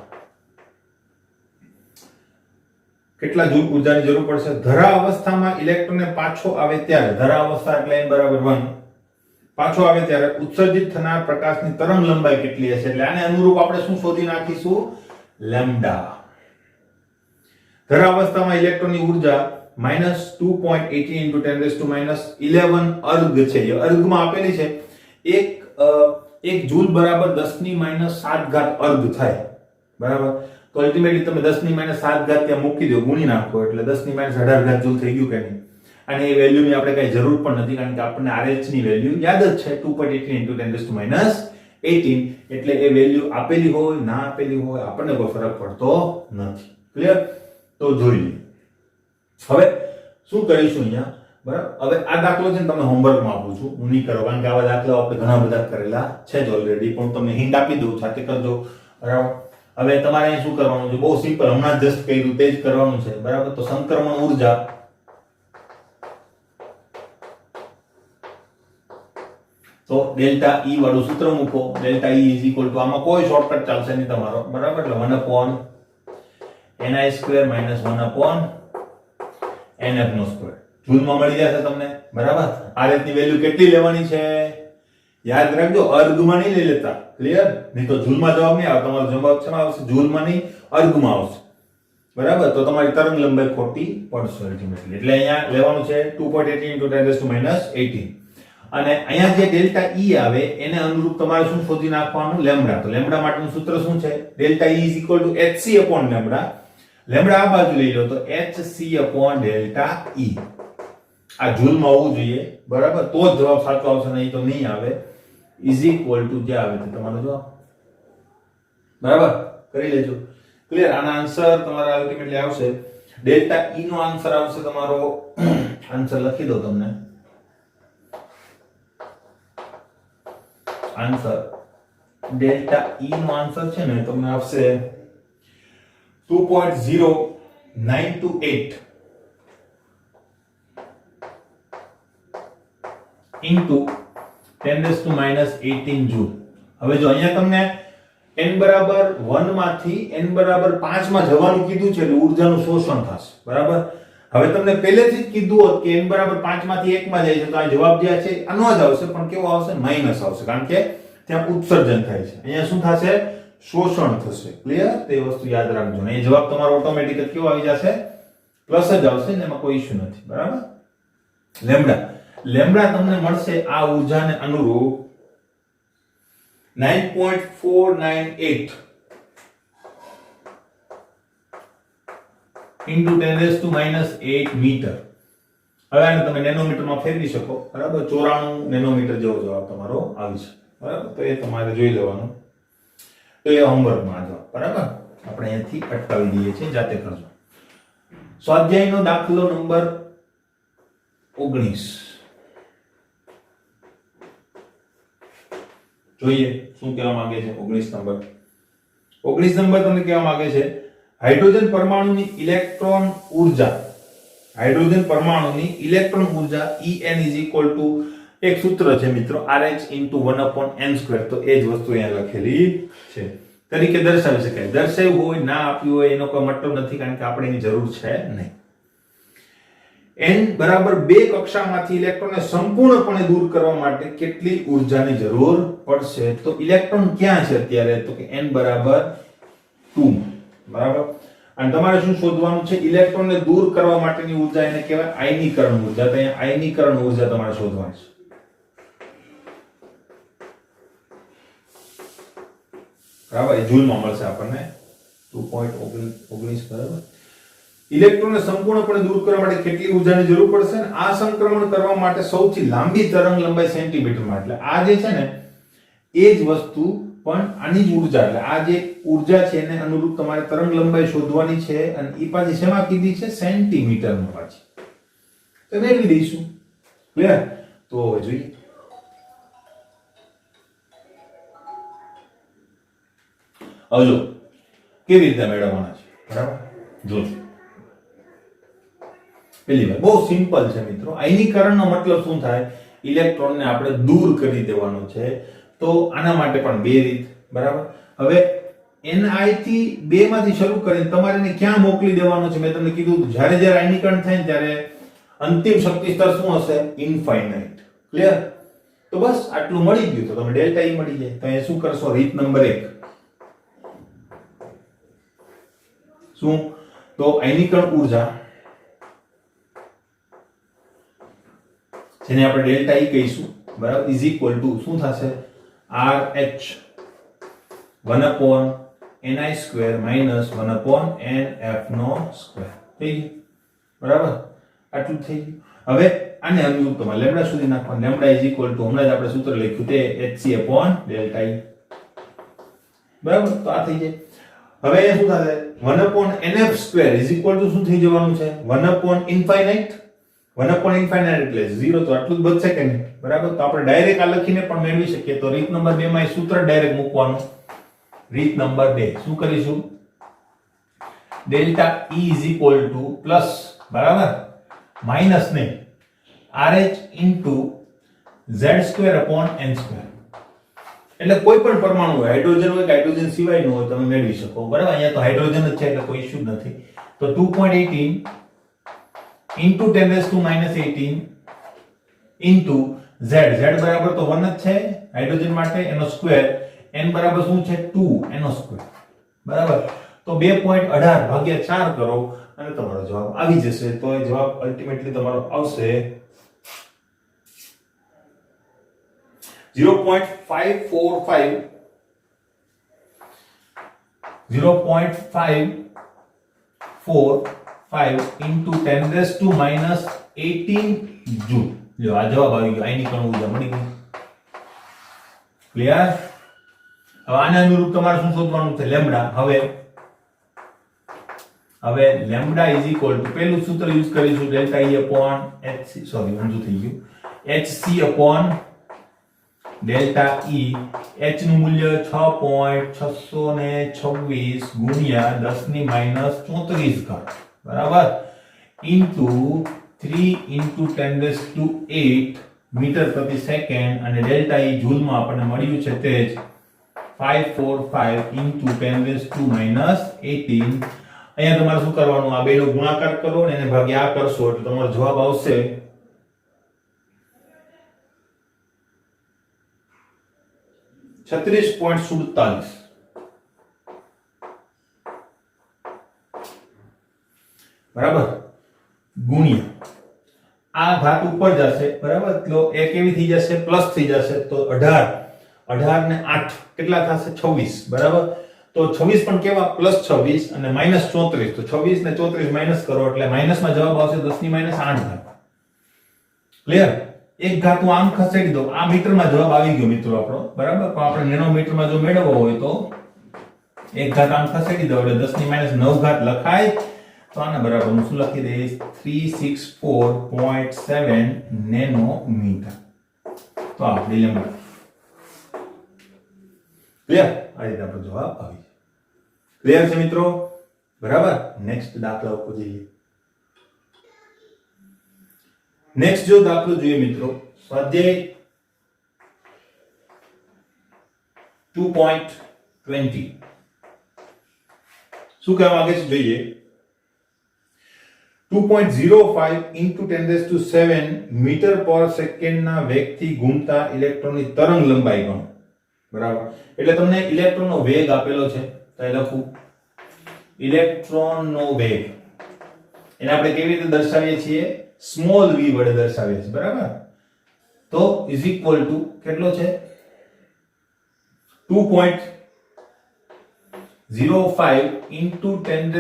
કેટલા જૂલ ઊર્જાની જરૂર પડશે? ધરા અવસ્થામાં ઇલેક્ટ્રોનને પાછો આવે ત્યારે, ધરા અવસ્થા એટલે n = 1, પાછો આવે ત્યારે ઉત્સર્જિત થનાર પ્રકાશની તરંગ લંબાઈ કેટલી હશે? એટલે આને અનુરૂપ આપણે શું શોધી નાખીશું? લેમ્ડા. ધરા અવસ્થામાં ઇલેક્ટ્રોનની ઊર્જા -2.18 × 10⁻11 અર્ગ છે. એ અર્ગમાં આપેલી છે. એક જૂલ બરાબર 10⁻7 ઘાત અર્ગ થાય. બરાબર? તો અલ્ટિમેટલી તમે 10⁻7 ઘાત ત્યાં મૂકી દો, ગુણી નાખો એટલે 10⁻18 ઘાત જૂલ થઈ ગયું કે નહીં. અને એ વેલ્યુની આપણે કઈ જરૂર પણ નથી, કારણ કે આપણને RH ની વેલ્યુ યાદ જ છે 2.18 × 10⁻18. એટલે એ વેલ્યુ આપેલી હોય ના આપેલી હોય આપણને કોઈ ફરક પડતો નથી. ક્લિયર? તો જોઈ લો. હવે શું કરીશું અહીંયા? બરાબર? હવે આ દાખલો છે ને તમને હોમવર્કમાં આપું છું, હું નહીં કરો, કારણ કે આવા દાખલાઓ આપણે ઘણા બધા કરેલા છે જ ઓલરેડી, પણ તમને હિન્ટ આપી દઉં સાથે કરજો. બરાબર? હવે તમારે અહીં શું કરવાનું છે? બહુ સિમ્પલ, હમણાં જસ્ટ કર્યું તે જ કરવાનું છે. બરાબર? તો સંક્રમણ ઊર્જા તો ડેલ્ટા E વાળું સૂત્ર મૂકો. ડેલ્ટા E = આમાં કોઈ શોર્ટકટ ચાલશે નહીં તમારો. બરાબર? એટલે 1/ni² - 1/nf². જૂલમાં મળી જશે તમને. બરાબર? આ રીતની વેલ્યુ કેટલી લેવાની છે યાદ રાખજો. અર્ગમાં નહીં લઈ લેતા. ક્લિયર? નહીં તો જૂલમાં જવાબ નહીં આવે. તમારો જવાબ શેમાં આવશે? જૂલમાં નહીં, અર્ગમાં આવશે. બરાબર? તો તમારી તરંગ લંબાઈ ખોટી પડશે અલ્ટિમેટલી. એટલે અહીંયા લેવાનું છે 2.18 × 10⁻18. અને અહીંયા જે ડેલ્ટા E આવે એને અનુરૂપ તમારે શું શોધી નાખવાનું? લેમ્ડા. તો લેમ્ડા માટેનું સૂત્ર શું છે? Delta E = hc/λ. લેમ્ડા આ બાજુ લઈ લો તો hc/ΔE. આ જૂલમાં હોવું જોઈએ. બરાબર? તો જ જવાબ સાચો આવશે, નહીં તો નહીં આવે. = જે આવે તે તમારો જવાબ. બરાબર? કરી લેજો. ક્લિયર? આના આન્સર તમારા અલ્ટિમેટલી આવશે ડેલ્ટા E નો આન્સર આવશે તમારો, આન્સર લખી દો તમને, આન્સર ડેલ્ટા E નો આન્સર છે ને તમને આવશે 2.0928 into 10⁻18 જૂલ. હવે જો અહીંયા તમને n બરાબર 1 માંથી n બરાબર 5 માં જવાનું કીધું છે એટલે ઊર્જાનું શોષણ થશે, બરાબર. હવે તમને પહેલેથી જ કીધું હોત કે n બરાબર 5 માંથી 1 માં જાય છે તો આ જવાબ જે છે આનો જ આવશે, પણ કેવો આવશે? માઈનસ આવશે, કારણ કે ત્યાં ઉત્સર્જન થાય છે. અહીંયા શું થશે? શોષણ થશે. ક્લિયર? તે વસ્તુ યાદ રાખજો. ને એ જવાબ તમારો ઓટોમેટિક જ કેવો આવી જશે? પ્લસ જ આવશે ને, એમાં કોઈ ઇશ્યુ નથી, બરાબર. લેમ્બડા તમને મળશે આ ઊર્જાને અનુરૂપ 9.498 into 10⁻8 મીટર. હવે આને તમે નેનોમીટરમાં ફેરવી શકો, બરાબર. 94 નેનોમીટર જેવો જવાબ તમારો આવી છે, બરાબર. તો એ તમારે જોઈ લેવાનું. તો એ હોમવર્કમાં જવાબ, બરાબર. આપણે અહીંયાથી અટકાવી દઈએ છીએ, જાતે કરજો. સ્વાધ્યાયનો દાખલો નંબર 19 જોઈએ શું કહેવા માંગે છે. 19 નંબર તમને કહેવા માંગે છે હાઇડ્રોજન પરમાણુની ઇલેક્ટ્રોન ઊર્જા, હાઇડ્રોજન પરમાણુની ઇલેક્ટ્રોન ઊર્જા En એક સૂત્ર છે મિત્રો, RH * 1/n². તો એ જ વસ્તુ અહીંયા લખેલી છે, તરીકે દર્શાવી શકાય. દર્શાવ્યું હોય ના આપ્યું હોય એનો કોઈ મતલબ નથી, કારણ કે આપણે એની જરૂર છે નહીં. n બરાબર 2 કક્ષામાંથી ઇલેક્ટ્રોનને સંપૂર્ણપણે દૂર કરવા માટે કેટલી ઊર્જાની જરૂર પડશે? તો ઇલેક્ટ્રોન ક્યાં છે અત્યારે? તો કે n બરાબર 2, બરાબર. અને તમારે શું શોધવાનું છે? ઇલેક્ટ્રોનને દૂર કરવા માટેની ઊર્જા, એને કહેવાય આયનીકરણ ઊર્જા. તો અહીંયા આયનીકરણ ઊર્જા તમારે શોધવાની છે. બરાબર, એ જૂલમાં મળશે આપણને 2.19, બરાબર. ઇલેક્ટ્રોનને સંપૂર્ણપણે દૂર કરવા માટે કેટલી ઊર્જાની જરૂર પડશે? આ સંક્રમણ કરવા માટે સૌથી લાંબી તરંગ લંબાઈ સેન્ટીમીટરમાં. એટલે આ જે છે ને એ જ વસ્તુ પણ આની જ ઊર્જા, એટલે આ જે ઊર્જા છે એને અનુરૂપ તમારે તરંગ લંબાઈ શોધવાની છે, અને એ પાછી શેમાં કીધી છે? સેન્ટીમીટરમાં પાછી. તો મેળવી દઈશું. ક્લિયર? તો જોઈએ હવે જો કેવી રીતે મેળવવાના છે, બરાબર. જોજો પહેલી વાર બહુ સિમ્પલ છે મિત્રો. આયનીકરણનો મતલબ શું થાય? ઇલેક્ટ્રોનને આપણે દૂર કરી દેવાનો છે. તો આના માટે પણ બે રીત, બરાબર. હવે Ni થી 2 માંથી શરૂ કરીને તમારે એને ક્યાં મોકલી દેવાનો છે? મેં તમને કીધું જ્યારે જ્યારે આયનીકરણ થાય ને ત્યારે અંતિમ શક્તિ સ્તર શું હશે? ઇન્ફાઇનાઇટ. ક્લિયર? તો બસ આટલું મળી ગયું તો તમે ડેલ્ટા E મળી જાય. તો અહીંયા શું કરશો? રીત નંબર 1 શું? તો આયનીકરણ ઊર્જા જેને આપણે ડેલ્ટા E કહીશું, બરાબર, ઇઝ ઇક્વલ ટુ શું થશે? RH 1/ni² - 1/nf². થઈ ગયું, બરાબર. આટલું થઈ ગયું. હવે આને અનુરૂપ તમારે લેમ્બડા સુધી નાખવાનું. લેમ્બડા ઇઝ ઇક્વલ ટુ હમણાં જ આપણે સૂત્ર લખ્યું તે hc/delta E, બરાબર. તો આ થઈ જાય. હવે એ શું થશે? 1/nf² ઇઝ ઇક્વલ ટુ શું થઈ જવાનું છે? 1/∞ 1/∞ એટલે 0. તો આટલું જ બચશે કે નહીં? બરાબર. તો આપણે ડાયરેક્ટ આ લખીને પણ મેળવી શકીએ. તો રીત નંબર 2 માં એ સૂત્ર ડાયરેક્ટ મૂકવાનું. રીત નંબર 2 શું કરીશું? Delta E is equal two plus, બરાબર, માઈનસ નહીં, RH * z²/n². એટલે કોઈ પણ પરમાણુ હોય, હાઇડ્રોજન હોય કે હાઇડ્રોજન સિવાયનો હોય, તમે મેળવી શકો, બરાબર. અહીંયા તો હાઇડ્રોજન જ છે એટલે કોઈ ઇશ્યુ નથી. તો 2.18 into 10⁻18 into z, z બરાબર તો 1 જ છે હાઇડ્રોજન માટે, એનો સ્ક્વેર, n બરાબર શું છે? 2, એનો સ્ક્વેર, બરાબર. તો 2.18 ભાગ્યા 4 કરો અને તમારો જવાબ આવી જશે. તો એ જવાબ અલ્ટિમેટલી તમારો આવશે 0.545 into 10⁻18 જૂલ. જો આ જવાબ આવી ગયો. આયનીકરણ ઊર્જા મળી ગઈ. ક્લિયર? હવે આને અનુરૂપ તમારે શું શોધવાનું છે? લેમ્બડા. હવે હવે લેમ્બડા ઇઝ ઇક્વલ ટુ પહેલું સૂત્ર યુઝ કરીશું delta E upon hc sorry ઊંધું થઈ ગયું hc upon delta E h નું મૂલ્ય 6.626 ગુણ્યા 10 ની માઈનસ 34 ઘાત બરાબર ઇન્ટુ 3 ઇન્ટુ 10⁸ મીટર પ્રતિ સેકન્ડ અને ડેલ્ટા E જૂલમાં આપણને મળ્યું છે તે જ 545 ઇન્ટુ 10⁻18 અહીંયા તમારે શું કરવાનું આ બેનો ગુણાકાર કરો અને એને ભાગ્યા આ કરશો એટલે તમારો જવાબ આવશે 36.47 બરાબર ગુણ્યા આ ઘાત ઉપર જશે બરાબર તો એ કેવી થઈ જશે પ્લસ થઈ જશે તો 18 ને 8 કેટલા થશે 26 બરાબર તો 26 પણ કેવા +26 અને -34 તો 26 ને 34 માઈનસ કરો એટલે માઈનસમાં જવાબ આવશે 10 ની -8 ઘાત ક્લિયર એક ઘાત હું આમ ખસેડી દઉં આ મીટરમાં જવાબ આવી ગયો મિત્રો આપણો બરાબર તો આપણે નેનોમીટરમાં જો મેળવવો હોય તો એક ઘાત આમ ખસેડી દઉં એટલે 10 ની -9 ઘાત લખાય તો આના બરાબર હું શું લખી દઈશ 364.7 નેનોમીટર તો આપણી લેમ્બડા ક્લિયર આ રીતે આપણો જવાબ આવી ક્લિયર છે મિત્રો બરાબર નેક્સ્ટ દાખલા ઉપર જઈએ નેક્સ્ટ જો દાખલો જોઈએ મિત્રો સ્વાધ્યાય 2.20 શું કહેવા માંગે છે જોઈએ 2.05 into 10⁷ મીટર પર સેકન્ડના વેગથી ઘૂમતા ઇલેક્ટ્રોનની તરંગ લંબાઈ ગણો બરાબર એટલે તમને ઇલેક્ટ્રોનનો વેગ આપેલો છે તો એ લખું ઇલેક્ટ્રોનનો વેગ એને આપણે કેવી રીતે દર્શાવીએ છીએ સ્મોલ v વડે દર્શાવીએ છીએ બરાબર તો ઇઝ ઇક્વલ ટુ કેટલો છે 2.05 into 10⁷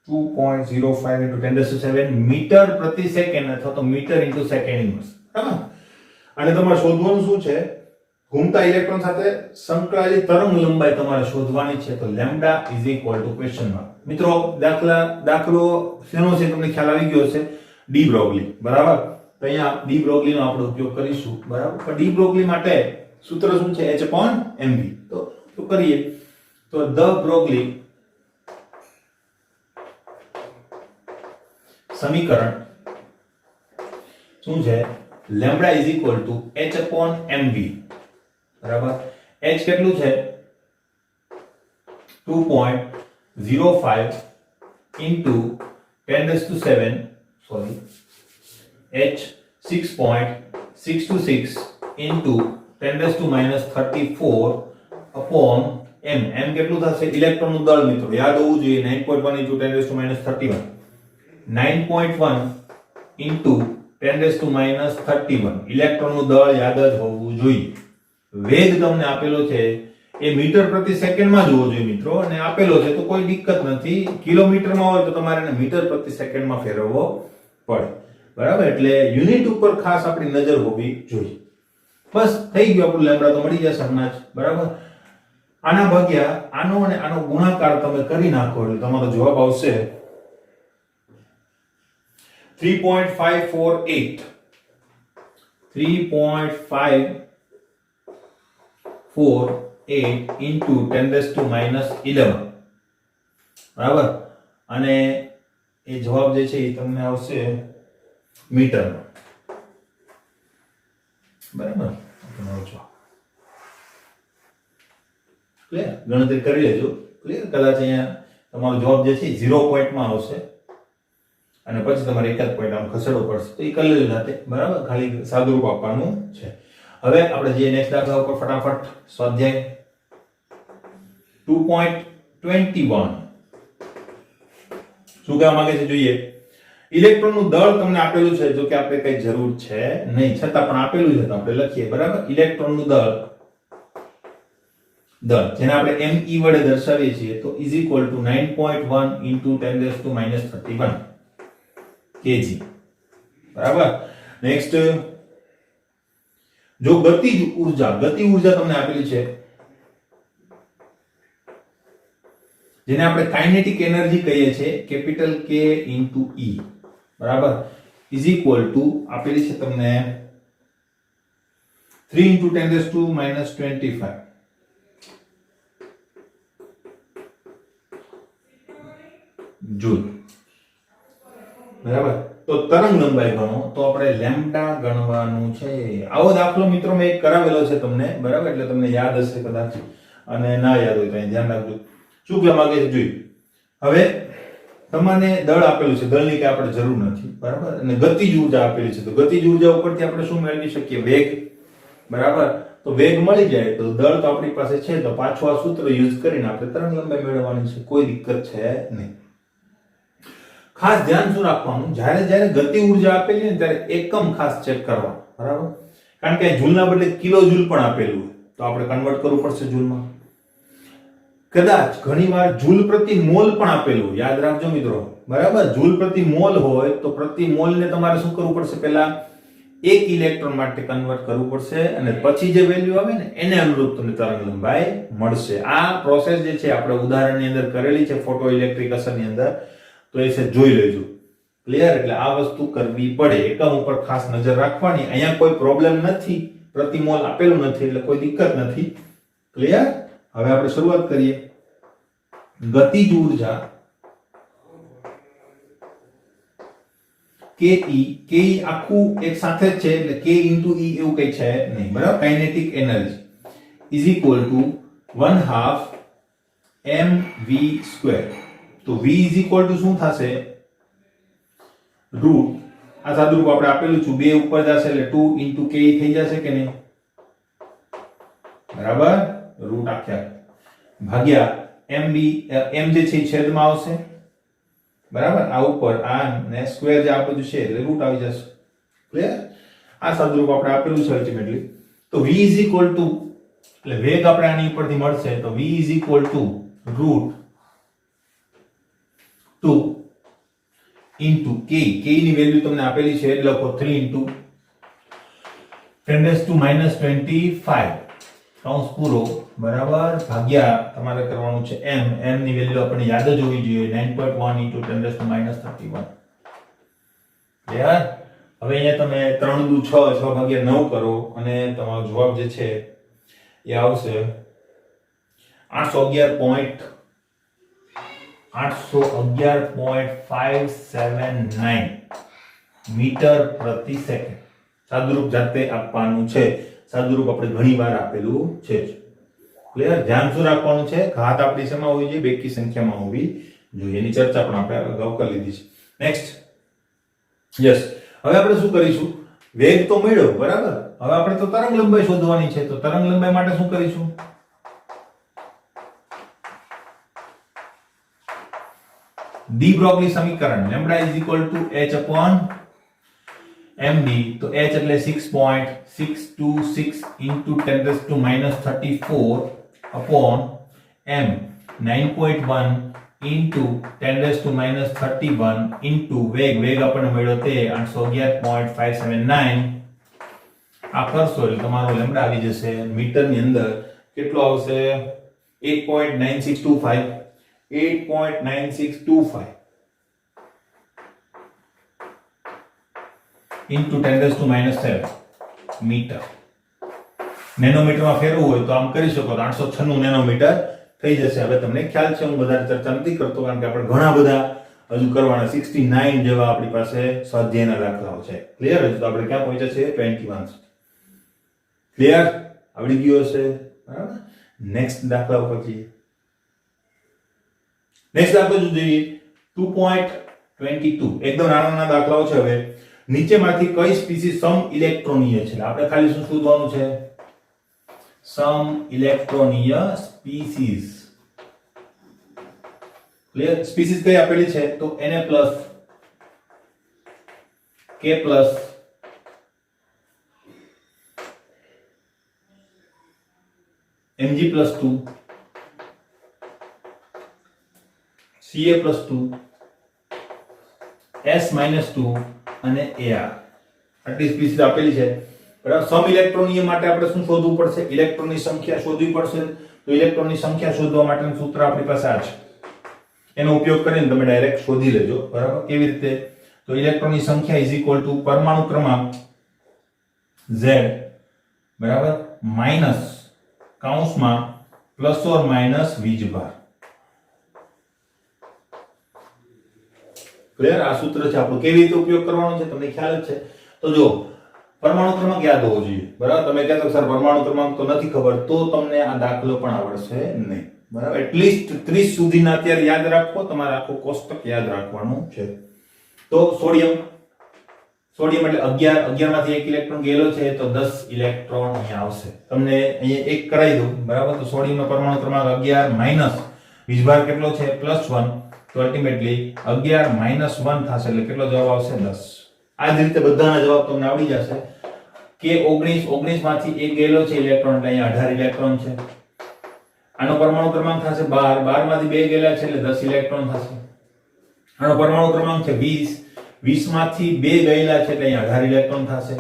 2.05 into 10⁷ મીટર પ્રતિ સેકન્ડ અથવા તો મીટર ઇન્ટુ સેકન્ડ ઇન્વર્સ બરાબર અને તમારે શોધવાનું શું છે ઘૂમતા ઇલેક્ટ્રોન સાથે સંકળાયેલી તરંગ લંબાઈ તમારે શોધવાની છે તો lambda is equal two question mark મિત્રો દાખલો શેનો છે તમને ખ્યાલ આવી ગયો હશે ડી બ્રોગલી બરાબર તો અહીંયા ડી બ્રોગલી નો આપણે ઉપયોગ કરીશું બરાબર પણ ડી બ્રોગલી માટે સૂત્ર શું છે h/mv તો કરીએ તો ધ બ્રોગલી સમીકરણ શું છે lambda is equal two h/mv બરાબર h કેટલું છે 2.05 into 10⁷ sorry h 6.626 into 10⁻34 upon m કેટલું થશે ઇલેક્ટ્રોનનું દળ મિત્રો યાદ હોવું જોઈએ 9.1 into 10⁻31 9.1 into 10⁻31 ઇલેક્ટ્રોનનું દળ યાદ જ હોવું જોઈએ વેગ તમને આપેલો છે એ મીટર પ્રતિ સેકન્ડમાં જોવો જોઈએ મિત્રો અને આપેલો છે તો કોઈ દિક્કત નથી કિલોમીટરમાં હોય તો તમારે એને મીટર પ્રતિ સેકન્ડમાં ફેરવવો પડે બરાબર એટલે યુનિટ ઉપર ખાસ આપણી નજર હોવી જોઈએ બસ થઈ ગયું આપણું લેમ્બડા તો મળી જશે હમણાં જ બરાબર આના ભાગ્યા આનો અને આનો ગુણાકાર તમે કરી નાખો એટલે તમારો જવાબ આવશે 3.548 into 10⁻11 બરાબર અને એ જવાબ જે છે એ તમને આવશે મીટરમાં બરાબર તમારો જવાબ ક્લિયર ગણતરી કરી લેજો ક્લિયર કદાચ અહીંયા તમારો જવાબ જે છે 0 પોઈન્ટમાં આવશે અને પછી તમારે એક જ પોઈન્ટ આમ ખસેડવો પડશે તો એ કરી લેજો જાતે બરાબર ખાલી સાદુરૂપ આપવાનું છે હવે આપણે જે નેક્સ્ટ દાખલા ઉપર ફટાફટ સ્વાધ્યાય 2.21 શું કહેવા માંગે છે જોઈએ ઇલેક્ટ્રોનનું દળ તમને આપેલું છે જો કે આપણે કઈ જરૂર છે નહીં છતાં પણ આપેલું છે તો આપણે લખીએ બરાબર ઇલેક્ટ્રોનનું દળ જેને આપણે me વડે દર્શાવીએ છીએ તો is equal two 9.1 into 10⁻31 kg બરાબર નેક્સ્ટ જો ગતિ ઉર્જા તમને આપેલી છે જેને આપણે કાઇનેટિક એનર્જી કહીએ છીએ, કેપિટલ K ઇન્ટુ E, બરાબર, ઇઝ ઇક્વલ ટુ આપેલી છે તમને 3 ઇન્ટુ 10⁻⁻25 જૂલ, બરાબર. તો તરંગ લંબાઈ ગણો તો આપણે લેમ્ડા ગણવાનું છે. આવો દાખલો મિત્રો મેં એક કરાવેલો છે તમને, બરાબર, એટલે તમને યાદ હશે કદાચ, અને ના યાદ હોય તો ધ્યાન રાખજો. શું કહેવા માંગે છે જોઈ. હવે તમને દળ આપેલું છે, દળની કે આપણે જરૂર નથી, બરાબર, અને ગતિજ ઊર્જા આપેલી છે. તો ગતિજ ઊર્જા ઉપરથી આપણે શું મેળવી શકીએ? વેગ, બરાબર. તો વેગ મળી જાય તો દળ તો આપણી પાસે છે, તો પાછું આ સૂત્ર યુઝ કરીને આપણે તરંગ લંબાઈ મેળવવાની છે. કોઈ દિક્કત છે નહીં. ખાસ ધ્યાન શું રાખવાનું, જ્યારે ગતિ ઊર્જા આપેલી ને ત્યારે એકમ ખાસ ચેક કરવા, બરાબર, કારણ કે જૂલના બદલે કિલો જૂલ પણ આપેલું હોય તો આપણે કન્વર્ટ કરવું પડશે જૂલમાં. કદાચ ઘણીવાર જૂલ પ્રતિ મોલ પણ આપેલું હોય, યાદ રાખજો મિત્રો, બરાબર. જૂલ પ્રતિ મોલ હોય તો પ્રતિ મોલને તમારે શું કરવું પડશે? પહેલા 1 ઇલેક્ટ્રોન માટે કન્વર્ટ કરવું પડશે, અને પછી જે વેલ્યુ આવે ને એને અનુરૂપ તમને તરંગ લંબાઈ મળશે. આ પ્રોસેસ જે છે આપણે ઉદાહરણની અંદર કરેલી છે, ફોટો ઇલેક્ટ્રિક અસરની અંદર, તો એ છે જોઈ લેજો. ક્લિયર? એટલે આ વસ્તુ કરવી પડે, એકમ ઉપર ખાસ નજર રાખવાની. અહીંયા કોઈ પ્રોબ્લેમ નથી, પ્રતિ મોલ આપેલું નથી એટલે કોઈ દિક્કત નથી. ક્લિયર? હવે આપણે શરૂઆત કરીએ. ગતિજ ઊર્જા ke, ke આખું એક સાથે જ છે એટલે k ઇન્ટુ E એવું કઈ છે નહીં, બરાબર. Kinetic energy is equal two 1/2 mv². તો v ઇઝ ઇક્વલ ટુ શું થશે? રૂટ, આ સાદુરૂપ આપણે આપેલું છે, 2 ઉપર જશે એટલે 2 ઇન્ટુ k થઈ જશે કે નહીં, બરાબર. રૂટ આખ્યા ભાગ્યા mv, m જે છે છેદમાં આવશે, બરાબર. આ ઉપર આ ને સ્ક્વેર જે આ બધું છે એટલે રૂટ આવી જશે. ક્લિયર? આ સાદુરૂપ આપણે આપેલું છે અલ્ટિમેટલી. તો v ઇઝ ઇક્વલ ટુ, એટલે વેગ આપણે આની ઉપરથી મળશે, તો v is equal to root 2 into k. k ની વેલ્યુ તમને આપેલી છે એટલે લખો 3 ઇન્ટુ 10⁻⁻25 કૌંસ પૂરો, બરાબર, ભાગ્યા તમારે કરવાનું છે m. m ની વેલ્યુ આપણને યાદ જ હોવી જોઈએ, 9.1 ઇન્ટુ 10⁻31. ક્લિયર? હવે અહીંયા તમે 3 દુ 6, 6 ભાગ્યા 9 કરો અને તમારો જવાબ જે છે એ આવશે 811.579 મીટર પ્રતિ સેકન્ડ. સાદુરૂપ જાતે આપવાનું છે, સાદુરૂપ આપણે ઘણીવાર આપેલું છે. ક્લિયર? ધ્યાન શું રાખવાનું છે? ઘાત આપણી શેમાં હોવી જોઈએ? બેકી સંખ્યામાં હોવી જોઈએ. એની ચર્ચા પણ આપણે અગાઉ કરી લીધી છે. Next, yes. હવે આપણે શું કરીશું? વેગ તો મળ્યો, બરાબર. હવે આપણે તો તરંગ લંબાઈ શોધવાની છે, તો તરંગ લંબાઈ માટે શું કરીશું? ડી બ્રોગલી સમીકરણ, lambda is equal two h/mb. તો h એટલે 6.626 into 10⁻34 upon m 9.1 into 10⁻31 into વેગ, વેગ આપણને મળ્યો તે 811.579. આ કરશો એટલે તમારો લેમ્બડા આવી જશે મીટરની અંદર. કેટલો આવશે? 8.9625. 8.9625 into 10⁻7 મીટર. નેનોમીટરમાં ફેરવવું હોય તો આમ કરી શકો તો 896 નેનોમીટર થઈ જશે. હવે તમને ખ્યાલ છે, હું વધારે ચર્ચા નથી કરતો કારણ કે આપણે ઘણા બધા હજુ કરવાના, 69 જેવા આપણી પાસે સ્વાધ્યાયના દાખલાઓ છે. ક્લિયર? હજુ તો આપણે ક્યાં પહોંચ્યા છે? 21. ક્લિયર? આવડી ગયો હશે, બરાબર. નેક્સ્ટ દાખલા ઉપર જઈએ. નેક્સ્ટ દાખલો જોઈએ 2.22. એકદમ નાના નાના દાખલાઓ છે. હવે નીચેમાંથી કઈ સ્પીસીસ સમ ઇલેક્ટ્રોનીય છે? આપણે ખાલી શું શોધવાનું છે? સમ ઇલેક્ટ્રોનીય સ્પીસીસ. ક્લિયર? સ્પીસીસ કઈ આપેલી છે? તો Na+, K+, Mg+2, Ca+2, S-2 અને Ar. આટલી સ્પીસીસ આપેલી છે, બરાબર. સમ ઇલેક્ટ્રોનીય માટે આપણે શું શોધવું પડશે? ઇલેક્ટ્રોનની સંખ્યા શોધવી પડશે. તો ઇલેક્ટ્રોનની સંખ્યા શોધવા માટેનું સૂત્ર આપણી પાસે આ છે. એનો ઉપયોગ કરીને તમે ડાયરેક્ટ શોધી લેજો, બરાબર? કેવી રીતે? તો ઇલેક્ટ્રોનની સંખ્યા ઇઝ ઇક્વલ ટુ પરમાણુ ક્રમાંક Z, બરાબર, માઈનસ કૌંસમાં પ્લસ ઓર માઈનસ વીજભાર. ક્લિયર? આ સૂત્ર છે આપણું. કેવી રીતે ઉપયોગ કરવાનો છે તમને ખ્યાલ જ છે. તો જો પરમાણુ ક્રમાંક યાદ હોવો જોઈએ, બરાબર? તમે કહેતો સર પરમાણુ ક્રમાંક તો નથી ખબર, તો તમને આ દાખલો પણ આવડશે નહીં, બરાબર? એટલીસ્ટ 30 સુધીના અત્યારે યાદ રાખો, તમારે આખું કોષ્ટક યાદ રાખવાનું છે. તો સોડિયમ એટલે 11 માંથી એક ઇલેક્ટ્રોન ગયેલો છે, તો 10 ઇલેક્ટ્રોન અહીંયા આવશે. તમને અહીંયા એક કરાવી દઉં, બરાબર? તો સોડિયમનો પરમાણુ ક્રમાંક 11 માઈનસ વીજભાર કેટલો છે? +1. તો અલ્ટિમેટલી 11 -1 થશે, એટલે કેટલો જવાબ આવશે? 10. આ જ રીતે બધાના જવાબ તમને આવડી જશે કે 19 માંથી એક ગયેલો છે ઇલેક્ટ્રોન, એટલે અહીંયા 18 ઇલેક્ટ્રોન છે. આનો પરમાણુ ક્રમાંક થશે 12 માંથી બે ગયેલા છે એટલે 10 ઇલેક્ટ્રોન થશે. આનો પરમાણુ ક્રમાંક છે 20 માંથી બે ગયેલા છે એટલે અહીંયા 18 ઇલેક્ટ્રોન થશે,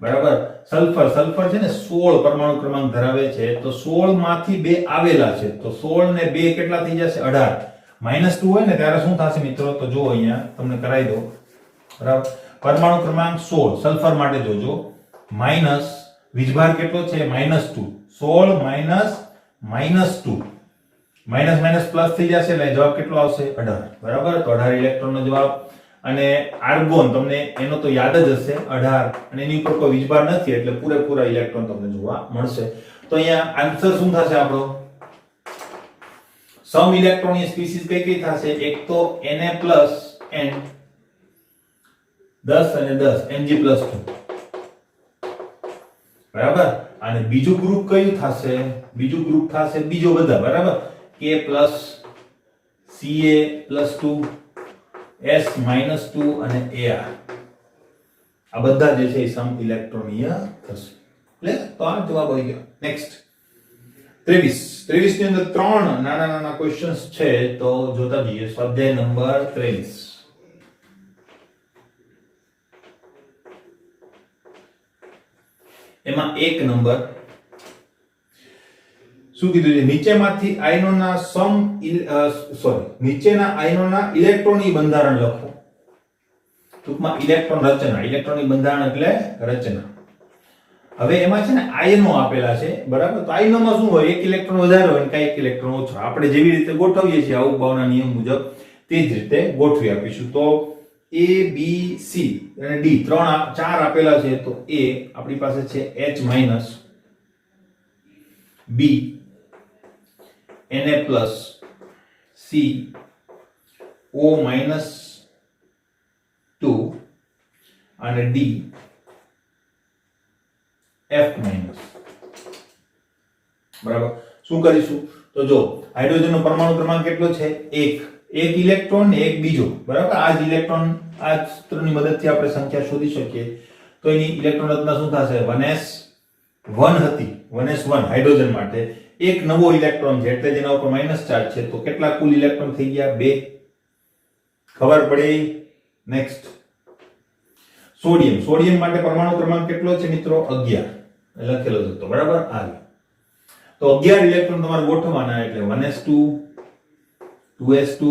બરાબર? સલ્ફર છે ને 16 પરમાણુ ક્રમાંક ધરાવે છે, તો 16 માંથી બે આવેલા છે, તો 16 ને 2 કેટલા થઈ જશે? 18. -2 હોય ને ત્યારે શું થશે મિત્રો? તો જો અહીંયા તમને કરાવી દો, બરાબર? પરમાણુ ક્રમાંક 16 સલ્ફર માટે જોજો, માઈનસ વીજભાર કેટલો છે? -2. 16 માઈનસ -2, માઈનસ માઈનસ પ્લસ થઈ જશે એટલે જવાબ કેટલો આવશે? 18, બરાબર? તો 18 ઇલેક્ટ્રોનનો જવાબ. અને આર્ગોન તમને એનો તો યાદ જ હશે 18, અને એની ઉપર કોઈ વીજભાર નથી એટલે પૂરેપૂરા ઇલેક્ટ્રોન તમને જોવા મળશે. તો અહીંયા આન્સર શું થશે આપણો? સમ ઇલેક્ટ્રોનની સ્પીસીસ કઈ કઈ થશે? એક તો Na+N 10 અને 10 Mg+2, બરાબર? અને બીજું ગ્રુપ કયું થશે? બીજું ગ્રુપ થશે બીજો બધા, બરાબર? K+, Ca+2, S-2 અને Ar. આ બધા જે છે એ સમ ઇલેક્ટ્રોનીય થશે. ક્લિયર? તો આ જવાબ આવી ગયો. નેક્સ્ટ 23 ની અંદર ત્રણ નાના ક્વેશ્ચન્સ છે, તો જોતા જઈએ. સ્વાધ્યાય નંબર 23. એમાં એક નંબર શું કીધું છે? નીચેના આયનોના ઇલેક્ટ્રોનની બંધારણ લખો. ટૂંકમાં ઇલેક્ટ્રોન રચના. ઇલેક્ટ્રોનની બંધારણ એટલે રચના. હવે એમાં છે ને આયનો આપેલા છે, બરાબર? તો આયનોમાં શું હોય? એક ઇલેક્ટ્રોન વધારે હોય અને એક ઇલેક્ટ્રોન ઓછો. આપણે જેવી રીતે ગોઠવીએ છીએ અવબાવના નિયમ મુજબ તે જ રીતે ગોઠવી આપીશું. તો A, B, C અને D ચાર આપેલા છે. તો A આપણી પાસે છે H- B Na+, C O-2 અને D F-. બરાબર? શું કરીશું? તો જો હાઇડ્રોજનનો પરમાણુ ક્રમાંક કેટલો છે? એક ઇલેક્ટ્રોન ને એક બીજો, બરાબર? આ જ ઇલેક્ટ્રોન આ સૂત્રની મદદથી આપણે સંખ્યા શોધી શકીએ. તો એની ઇલેક્ટ્રોન રચના શું થશે? 1s1 હતી, 1s1 હાઇડ્રોજન માટે. એક નવો ઇલેક્ટ્રોન છે એટલે જેના ઉપર માઈનસ ચાર્જ છે, તો કેટલા કુલ ઇલેક્ટ્રોન થઈ ગયા? 2. ખબર પડી? નેક્સ્ટ સોડિયમ માટે પરમાણુ ક્રમાંક કેટલો છે મિત્રો? 11 લખેલો છે, તો બરાબર? આ તો 11 ઇલેક્ટ્રોન તમારે ગોઠવવાના, એટલે 1s2 2s2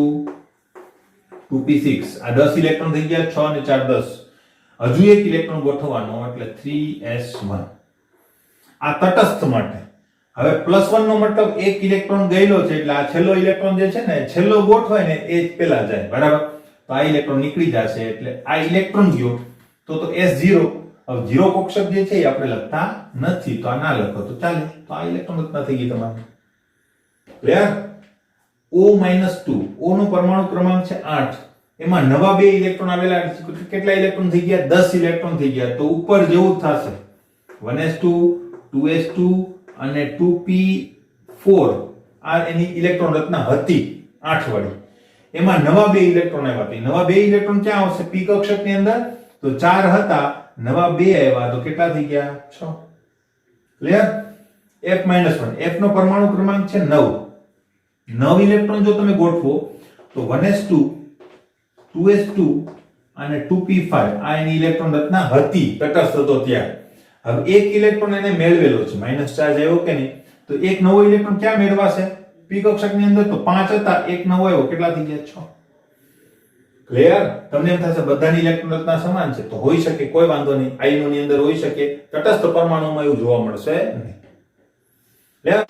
2p6. આ 10 ઇલેક્ટ્રોન થઈ ગયા. 6 અને 4 10. હજુ એક ઇલેક્ટ્રોન ગોઠવવાનો એટલે 3s1. આ તટસ્થ માટે. હવે +1 નો મતલબ એક ઇલેક્ટ્રોન ગયેલો છે એટલે આ છેલ્લો ઇલેક્ટ્રોન જે છે ને, છેલ્લો ગોઠવાય ને એ જ પેલા જાય, બરાબર? તો આ ઇલેક્ટ્રોન નીકળી જશે એટલે આ ઇલેક્ટ્રોન ગયો તો S0. હવે 0 કક્ષક જે છે એ આપણે લખતા નથી, તો આ ના લખો તો ચાલે. તો આ ઇલેક્ટ્રોન રચના થઈ ગઈ તમારી. ક્લિયર? O-2 O નો પરમાણુ ક્રમાંક છે 8. એમાં નવા બે ઇલેક્ટ્રોન આવેલા. કેટલા ઇલેક્ટ્રોન થઈ ગયા? 10 ઇલેક્ટ્રોન થઈ ગયા. તો ઉપર જેવું જ થશે. 1s2 2s2 અને 2p4. આ એની ઇલેક્ટ્રોન રચના હતી 8 વાળી. એમાં નવા બે ઇલેક્ટ્રોન આવ્યા. નવા બે ઇલેક્ટ્રોન ક્યાં આવશે? p કક્ષકની અંદર. તો 4 હતા, નવા 2 આવ્યા, તો કેટલા થઈ ગયા? 6. ક્લિયર? F-1 F નો પરમાણુ ક્રમાંક છે 9. 9 ઇલેક્ટ્રોન જો તમે ગોઠવો તો 1s2 2s2 અને 2p5 આ એની ઇલેક્ટ્રોન રચના હતી, તટસ્થ હતો ત્યાં. હવે એક ઇલેક્ટ્રોન એને મેળવેલો છે, માઈનસ ચાર્જ આવ્યો કે નહીં, તો એક નવો ઇલેક્ટ્રોન ક્યાં મેળવાશે? પી કક્ષકની અંદર તો 5 હતા, એક નવો આવ્યો, કેટલા થઈ ગયા? 6. ક્લિયર? તમને એમ થશે બધાની ઇલેક્ટ્રોન રચના સમાન છે, તો હોઈ શકે, કોઈ વાંધો નહીં. આયનોની અંદર હોઈ શકે, તટસ્થ પરમાણુમાં એવું જોવા મળશે નહીં. ક્લિયર?